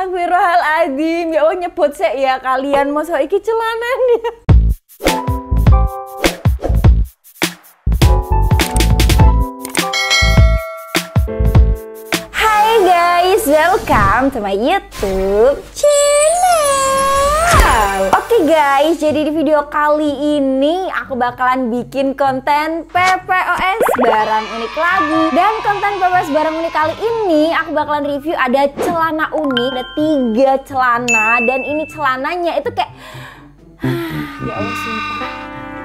Astagfirullahaladzim. Ya Allah nyebut sih ya kalian. Masa iki celana nih. Hai guys, welcome to my YouTube channel. Oke guys, jadi di video kali ini aku bakalan bikin konten PPOS barang unik lagi. Dan konten PPOS barang unik kali ini aku bakalan review ada celana unik. Ada 3 celana dan ini celananya itu kayak ya Allah sumpah,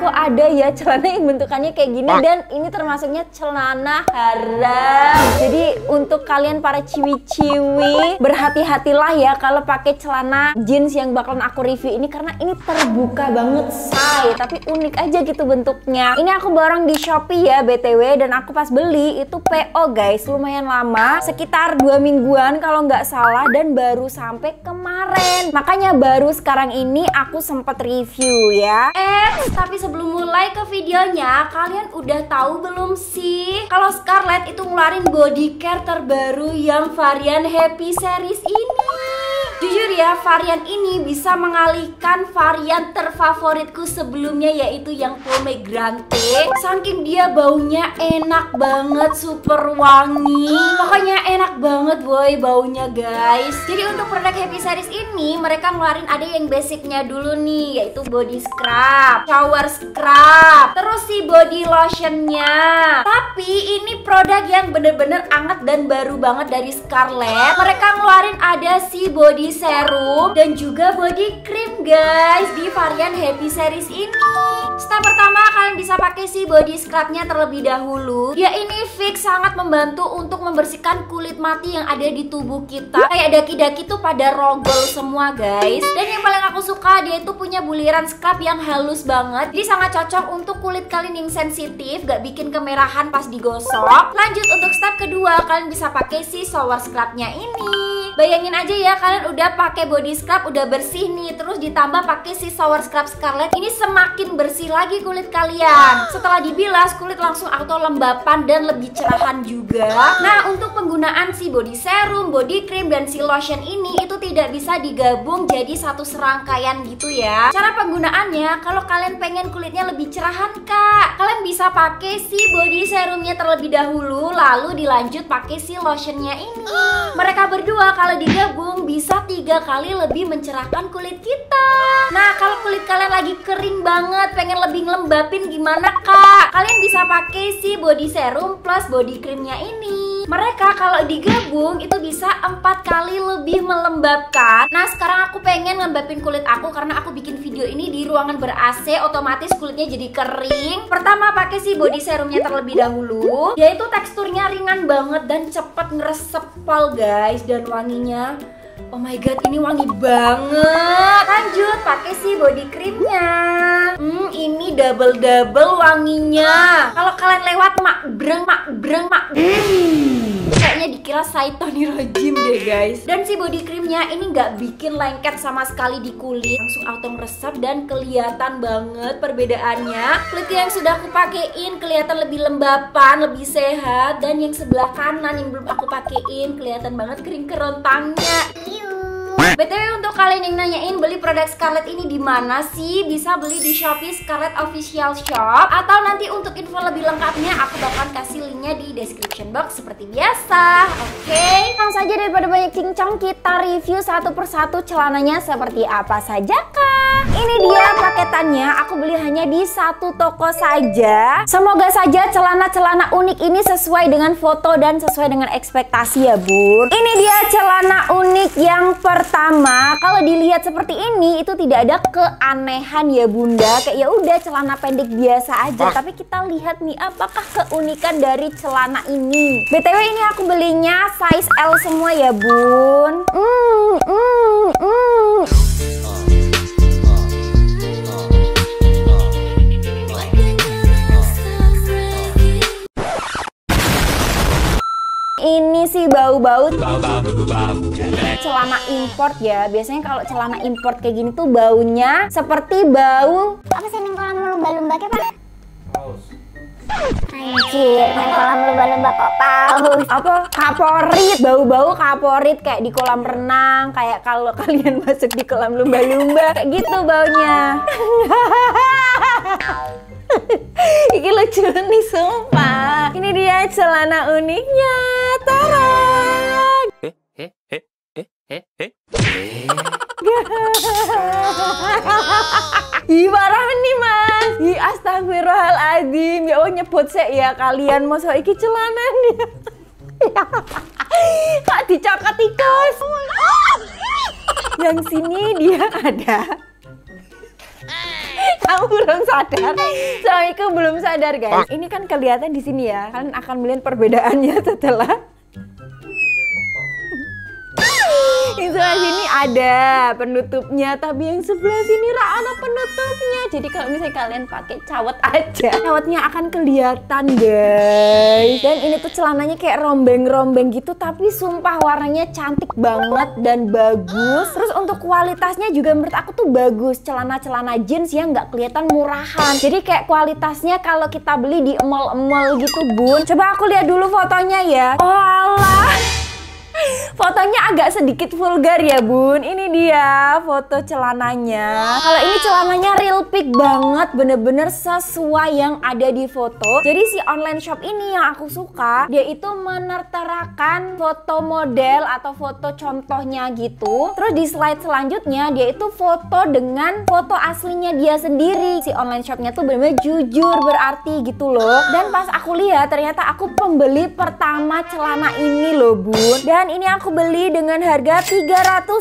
kok ada ya celana yang bentukannya kayak gini. Dan ini termasuknya celana haram. Jadi untuk kalian para ciwi-ciwi, berhati-hatilah ya kalau pakai celana jeans yang bakalan aku review ini, karena ini terbuka banget say, tapi unik aja gitu bentuknya. Ini aku borong di Shopee ya BTW, dan aku pas beli itu PO guys, lumayan lama, sekitar 2 mingguan kalau nggak salah, dan baru sampai kemarin. Makanya baru sekarang ini aku sempat review ya. Tapi sebelum mulai ke videonya, kalian udah tahu belum sih kalau Scarlett itu ngeluarin body care terbaru yang varian Happy Series ini? Jujur ya, varian ini bisa mengalihkan varian terfavoritku sebelumnya, yaitu yang pomegranate. Saking dia baunya enak banget, super wangi. Pokoknya enak banget boy baunya guys. Jadi untuk produk Happy Series ini mereka ngeluarin ada yang basicnya dulu nih, yaitu body scrub, shower scrub, terus si body lotionnya. Tapi ini produk yang bener-bener anget dan baru banget dari Scarlett. Mereka ngeluarin ada si body serum dan juga body cream guys di varian Happy Series ini. Step pertama, kalian bisa pakai si body scrubnya terlebih dahulu. Ya ini fix sangat membantu untuk membersihkan kulit mati yang ada di tubuh kita. Kayak daki-daki tuh pada rogol semua guys. Dan yang paling aku suka, dia itu punya buliran scrub yang halus banget. Jadi sangat cocok untuk kulit kalian yang sensitif, gak bikin kemerahan pas digosok. Lanjut untuk step kedua, kalian bisa pakai si shower scrubnya ini. Bayangin aja ya, kalian udah pakai body scrub, udah bersih nih, terus ditambah pakai si shower scrub Scarlett, ini semakin bersih lagi kulit kalian. Setelah dibilas, kulit langsung auto lembapan dan lebih cerahan juga. Nah, untuk penggunaan si body serum, body cream, dan si lotion ini itu tidak bisa digabung jadi satu serangkaian gitu ya. Cara penggunaannya, kalau kalian pengen kulitnya lebih cerahan kak, kalian bisa pakai si body serumnya terlebih dahulu, lalu dilanjut pakai si lotionnya ini. Mereka berdua kalau digabung bisa 3 kali lebih mencerahkan kulit kita. Nah, kalau kulit kalian lagi kering banget, pengen lebih ngelembapin gimana kak? Kalian bisa pakai si body serum plus body creamnya ini. Mereka kalau digabung itu bisa 4 kali lebih melembabkan. Nah, sekarang aku pengen ngelembapin kulit aku karena aku bikin video ini di ruangan ber-AC, otomatis kulitnya jadi kering. Pertama pakai si body serumnya terlebih dahulu, yaitu teksturnya ringan banget dan cepet ngeresepal guys, dan wanginya oh my god, ini wangi banget. Lanjut pakai si body creamnya. Ini double wanginya. Kalau kalian lewat makbreng. Kayaknya dikira Saitonirojim deh guys. Dan si body creamnya ini nggak bikin lengket sama sekali di kulit, langsung auto meresap dan kelihatan banget perbedaannya. Kulit yang sudah aku pakein kelihatan lebih lembapan, lebih sehat. Dan yang sebelah kanan yang belum aku pakein kelihatan banget kering kerontangnya. BTW untuk kalian yang nanyain beli produk Scarlett ini di mana sih? Bisa beli di Shopee Scarlett Official Shop, atau nanti untuk info lebih lengkapnya aku bakalan kasih linknya di description box seperti biasa. Oke, langsung saja daripada banyak cincong, kita review satu persatu celananya seperti apa saja kak. Ini dia paketannya, aku beli hanya di satu toko saja. Semoga saja celana-celana unik ini sesuai dengan foto dan sesuai dengan ekspektasi ya bun. Ini dia celana unik yang pertama. Kalau dilihat seperti ini itu tidak ada keanehan ya bunda, kayak ya udah celana pendek biasa aja. Tapi kita lihat nih apakah keunikan dari celana ini. BTW ini aku belinya size L semua ya bun. Ini sih bau-bau celana import ya. Biasanya kalau celana import kayak gini tuh baunya seperti bau apa sih yang kalau lumba-lumba kayak pak? Anjir, main kolam lumba-lumba kok paus. Apa? Kaporit, bau-bau kaporit kayak di kolam renang, kayak kalau kalian masuk di kolam lumba-lumba, kayak gitu baunya. Ini lucu nih sumpah. Ini dia celana uniknya. Tara. Ih, parah nih mas. Ih, astagfirullahaladzim. Ya Allah nyebut sih ya kalian. Masa iki celana nih. Kak dicakar tikus. Yang sini dia ada. Kamu belum sadar. Suamiku belum sadar guys. Ini kan kelihatan di sini ya. Kalian akan melihat perbedaannya setelah. Yang sebelah sini ada penutupnya, tapi yang sebelah sini lah ada penutupnya. Jadi kalau misalnya kalian pakai cawet aja, cawetnya akan kelihatan guys. Dan ini tuh celananya kayak rombeng-rombeng gitu, tapi sumpah warnanya cantik banget dan bagus. Terus untuk kualitasnya juga menurut aku tuh bagus. Celana-celana jeans yang nggak kelihatan murahan. Jadi kayak kualitasnya kalau kita beli di mall-mall gitu bun. Coba aku lihat dulu fotonya ya. Oh alah. Fotonya agak sedikit vulgar ya bun. Ini dia foto celananya. Kalau ini celananya real pic banget, bener-bener sesuai yang ada di foto. Jadi si online shop ini yang aku suka, dia itu menerterakan foto model atau foto contohnya gitu. Terus di slide selanjutnya dia itu foto dengan foto aslinya dia sendiri. Si online shopnya tuh bener-bener jujur berarti gitu loh. Dan pas aku lihat ternyata aku pembeli pertama celana ini loh bun. Dan ini aku beli dengan harga 381.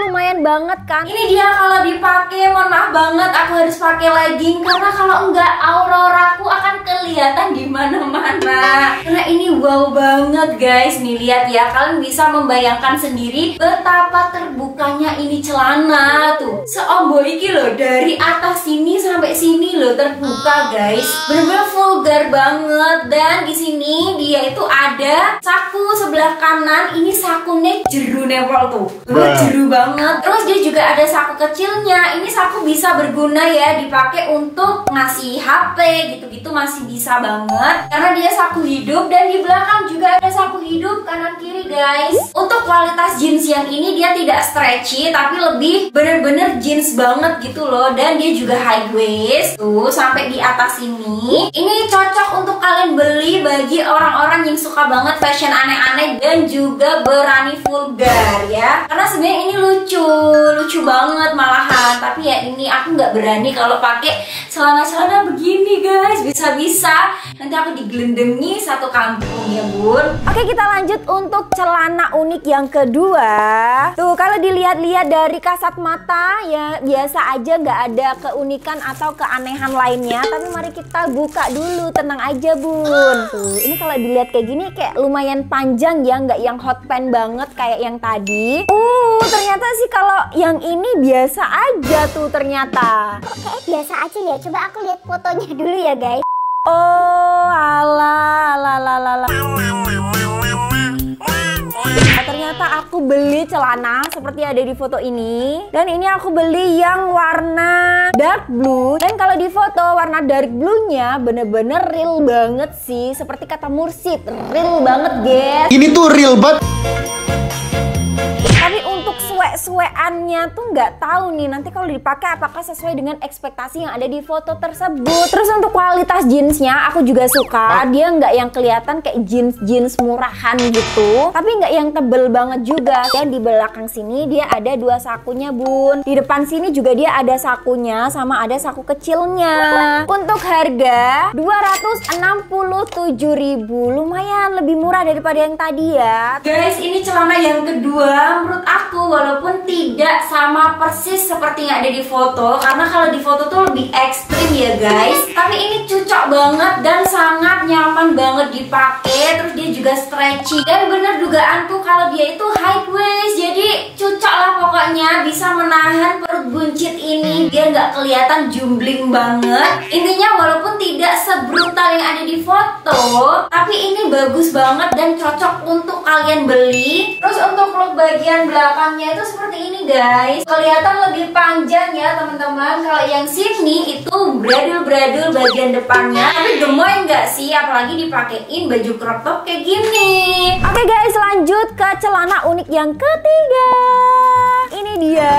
Lumayan banget kan. Ini dia kalau dipakai, mohon maaf banget aku harus pakai legging karena kalau enggak auroraku akan kelihatan di mana-mana. Karena ini wow banget guys. Nih lihat ya, kalian bisa membayangkan sendiri betapa terbukanya ini celana tuh. Seombo iki loh, dari atas sini sampai sini loh terbuka guys. Bener-bener vulgar banget. Dan di sini dia itu ada saku sebelah kanan, ini sakunya jeru nempel tuh. Jeru banget. Terus dia juga ada saku kecilnya. Ini saku bisa berguna ya, dipakai untuk ngasih HP gitu-gitu masih bisa banget. Karena dia saku hidup dan di belakang juga ada saku hidup kanan kiri guys. Untuk kualitas jeans yang ini dia tidak stretchy tapi lebih bener-bener jeans banget gitu loh. Dan dia juga high waist tuh sampai di atas sini. Ini cocok untuk kalian beli bagi orang-orang yang suka banget fashion aneh-aneh dan juga berani vulgar ya. Karena sebenarnya ini lucu banget malahan. Tapi ya ini aku nggak berani kalau pakai celana-celana begini guys. Bisa-bisa nanti aku digelendengi satu kampung ya bun. Oke, kita lanjut untuk celana unik yang kedua. Tuh kalau dilihat-lihat dari kasat mata ya biasa aja, nggak ada keunikan atau keanehan lainnya. Tapi mari kita buka dulu, tenang aja bun. Tuh ini kalau dilihat kayak gini kayak lumayan panjang ya, nggak yang hot pants banget kayak yang tadi. Ternyata sih kalau yang ini biasa aja tuh ternyata. Kayak biasa aja ya. Coba aku lihat fotonya dulu ya guys. Oh alah. Ternyata aku beli celana seperti ada di foto ini. Dan ini aku beli yang warna dark blue. Dan kalau di foto warna dark blue-nya bener-bener real banget sih. Seperti kata Mursid, real banget guys. Ini tuh real banget. Tapi untuk suwe-suweannya tuh nggak tahu nih nanti kalau dipakai apakah sesuai dengan ekspektasi yang ada di foto tersebut. Terus untuk kualitas jeansnya aku juga suka. Dia nggak yang kelihatan kayak jeans murahan gitu, tapi nggak yang tebel banget juga. Dan di belakang sini dia ada dua sakunya bun. Di depan sini juga dia ada sakunya sama ada saku kecilnya. Untuk harga 267.000, lumayan lebih murah daripada yang tadi ya. Guys, ini celana yang kedua. Menurut aku walaupun tidak sama persis seperti yang ada di foto, karena kalau di foto tuh lebih ekstrim ya guys, tapi ini cocok banget dan sangat nyaman banget dipakai. Terus dia juga stretchy dan bener dugaanku kalau dia itu high waist, jadi cocok lah pokoknya, bisa menahan perut buncit ini biar nggak kelihatan jumbling banget. Intinya walaupun tidak sebrutal yang ada di foto, tapi ini bagus banget dan cocok untuk kalian beli. Terus untuk look bagian belakang belakangnya itu seperti ini guys. Kelihatan lebih panjang ya teman-teman. Kalau yang sini itu bradul-bradul bagian depannya. Tapi gemoy nggak sih? Apalagi dipakein baju crop top kayak gini. Oke guys, lanjut ke celana unik yang ketiga. Ini dia.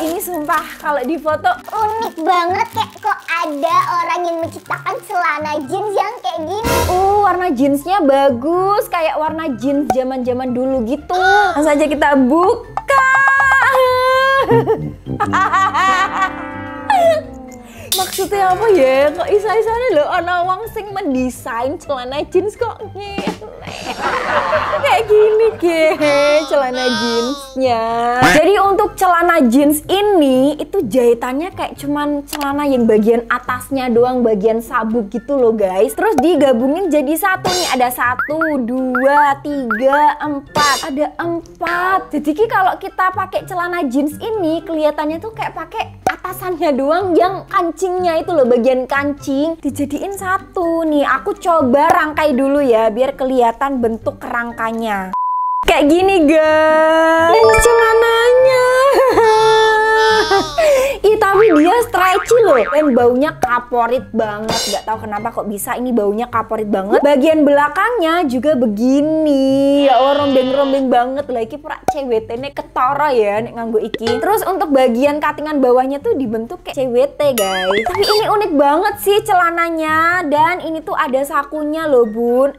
Ini sumpah kalau di foto Unik banget, kayak kok ada orang yang menciptakan celana jeans yang kayak gini. warna jeansnya bagus, kayak warna jeans zaman-zaman dulu gitu. Langsung aja kita buka. Maksudnya apa ya? Kok isa-isane lho ana wong sing mendesain celana jeans kok ngene. Kayak gini celana jeansnya. Jadi untuk celana jeans ini itu jahitannya kayak cuman celana yang bagian atasnya doang, bagian sabuk gitu loh guys. Terus digabungin jadi satu nih, ada 1, 2, 3, 4. Ada 4. Jadi kalau kita pakai celana jeans ini kelihatannya tuh kayak pakai atasannya doang yang kancingnya itu loh, bagian kancing dijadiin satu nih. Aku coba rangkai dulu ya biar kelihatan bentuk kerangkanya. Kayak gini guys celananya. Ih tapi dia stretchy loh dan baunya kaporit banget. Gak tahu kenapa kok bisa ini baunya kaporit banget. Bagian belakangnya juga begini. Ya Allah, rombeng-rombeng banget. Lagi perak CWT-nya ketara ya nek nganggo iki. Terus untuk bagian cuttingan bawahnya tuh dibentuk kayak CWT guys. Tapi ini unik banget sih celananya. Dan ini tuh ada sakunya loh bun.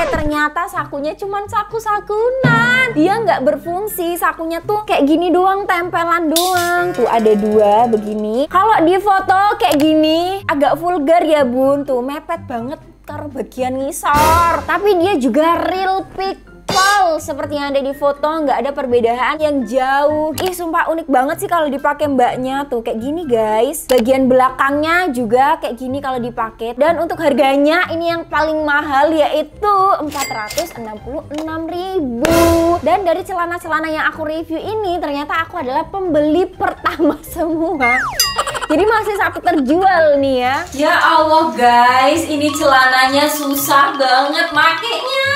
Ternyata sakunya cuman saku-sakunan. Dia nggak berfungsi. Sakunya tuh kayak gini doang, tempelan doang. Tuh ada 2 begini. Kalau di foto kayak gini agak vulgar ya bun. Tuh mepet banget karo bagian ngisor. Tapi dia juga real people seperti yang ada di foto, nggak ada perbedaan yang jauh. Ih sumpah unik banget sih kalau dipakai mbaknya. Tuh kayak gini guys. Bagian belakangnya juga kayak gini kalau dipakai. Dan untuk harganya ini yang paling mahal yaitu 466.000. Dan dari celana-celana yang aku review ini ternyata aku adalah pembeli pertama semua. Jadi masih satu terjual nih ya. Ya Allah guys, ini celananya susah banget makainya.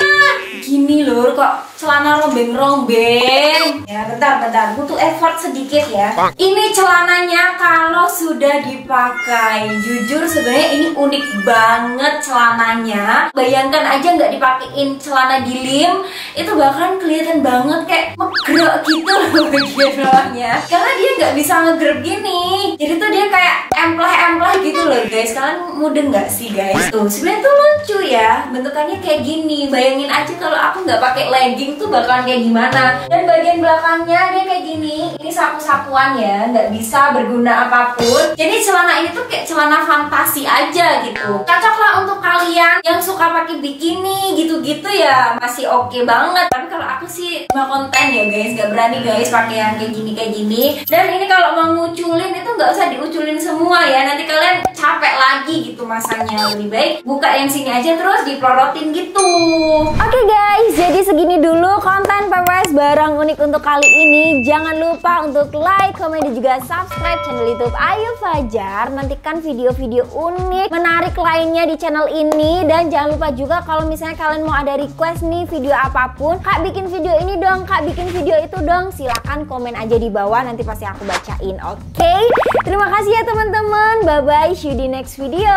Gini loh kok celana rombeng-rombeng. Ya bentar, butuh effort sedikit ya. Ini celananya kalau sudah dipakai, jujur sebenarnya ini unik banget celananya. Bayangkan aja nggak dipakein celana dilim, itu bakalan kelihatan banget kayak ngegrek gitu loh bagian bawahnya. Karena dia nggak bisa ngegrep gini. Jadi tuh dia kayak empleh-empleh gitu loh guys. Kalian mudeng nggak sih guys? Tuh sebenarnya tuh lucu ya, bentukannya kayak gini. Bayangin aja kalau aku nggak pakai legging tuh bakalan kayak gimana. Dan bagian belakangnya dia kayak gini. Ini saku-sakuan ya, nggak bisa berguna apapun. Jadi celana ini tuh kayak celana fantasi aja gitu. Cocok lah untuk kalian yang suka pakai bikini gitu-gitu ya, masih oke banget. Tapi kalau aku sih cuma konten ya guys, nggak berani guys pakai yang kayak gini. Dan ini kalau mau nguculin itu nggak usah diuculin semua ya, nanti kalian capek lagi gitu masanya. Lebih baik buka yang sini aja terus dipelorotin gitu. Oke guys, jadi segini dulu konten PWS barang unik untuk kali ini. Jangan lupa untuk like, komen, dan juga subscribe channel YouTube Ayu Fajar. Nantikan video-video unik menarik lainnya di channel ini. Dan jangan lupa juga kalau misalnya kalian mau ada request nih video apapun, Kak bikin video ini dong, Kak bikin video itu dong, silakan komen aja di bawah, nanti pasti aku bacain. Oke, terima kasih ya teman-teman. Bye bye, see you di next video.